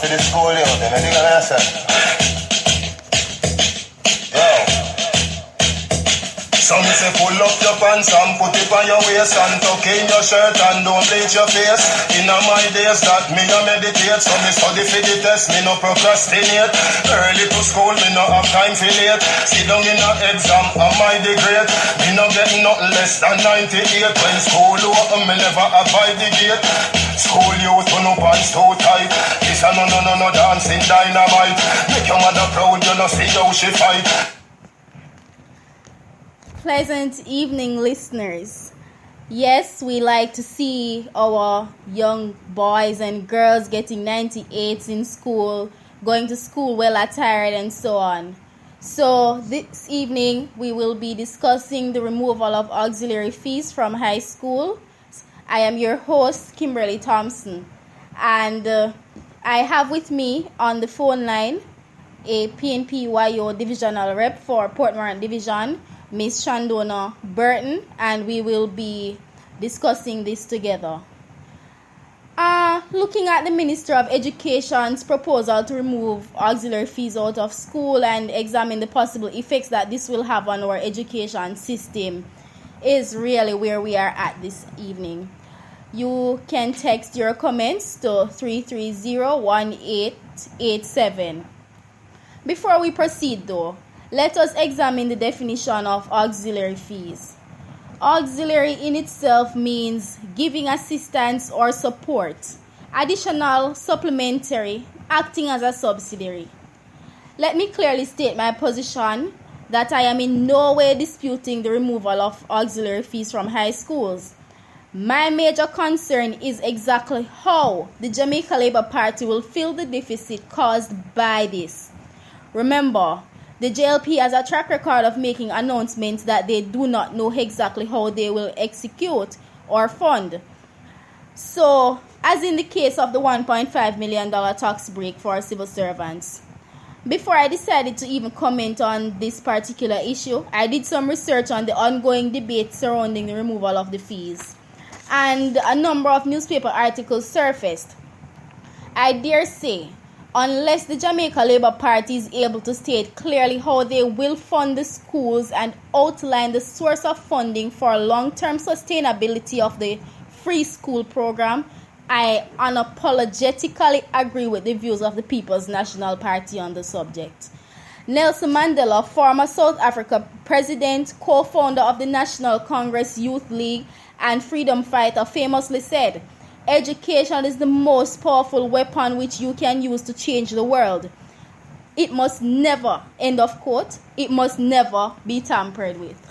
for the school youth, and I think I'm answer. Yo. So me say pull up your pants and put it on your waist and tuck in your shirt and don't bleach your face. In my days that me a meditate, so me study for the test, me no procrastinate. Early to school, me no have time for late. Sit down in a exam, am I the great? Me no get nothing less than 98. When school open, me never abide the gate. School youth, no pants too tight. This a no dancing dynamite. Make your mother proud, you no see how she fight. Pleasant evening, listeners. Yes, we like to see our young boys and girls getting 98s in school, going to school well attired and so on. So this evening we will be discussing the removal of auxiliary fees from high school. I am your host, Kimberley Thompson, and I have with me on the phone line a PNP-YO divisional rep for Portmore Division, Miss Shandona Burton, and we will be discussing this together. Looking at the Minister of Education's proposal to remove auxiliary fees out of school and examine the possible effects that this will have on our education system is really where we are at this evening. You can text your comments to 330-1887. Before we proceed though, let us examine the definition of auxiliary fees. Auxiliary in itself means giving assistance or support, additional, supplementary, acting as a subsidiary. Let me clearly state my position that I am in no way disputing the removal of auxiliary fees from high schools. My major concern is exactly how the Jamaica Labour Party will fill the deficit caused by this. Remember, the JLP has a track record of making announcements that they do not know exactly how they will execute or fund. So, as in the case of the $1.5 million tax break for civil servants. Before I decided to even comment on this particular issue, I did some research on the ongoing debate surrounding the removal of the fees, and a number of newspaper articles surfaced. I dare say, unless the Jamaica Labour Party is able to state clearly how they will fund the schools and outline the source of funding for long-term sustainability of the free school program, I unapologetically agree with the views of the People's National Party on the subject. Nelson Mandela, former South Africa president, co-founder of the National Congress Youth League and freedom fighter, famously said, "Education is the most powerful weapon which you can use to change the world. It must never," end of quote, "it must never be tampered with."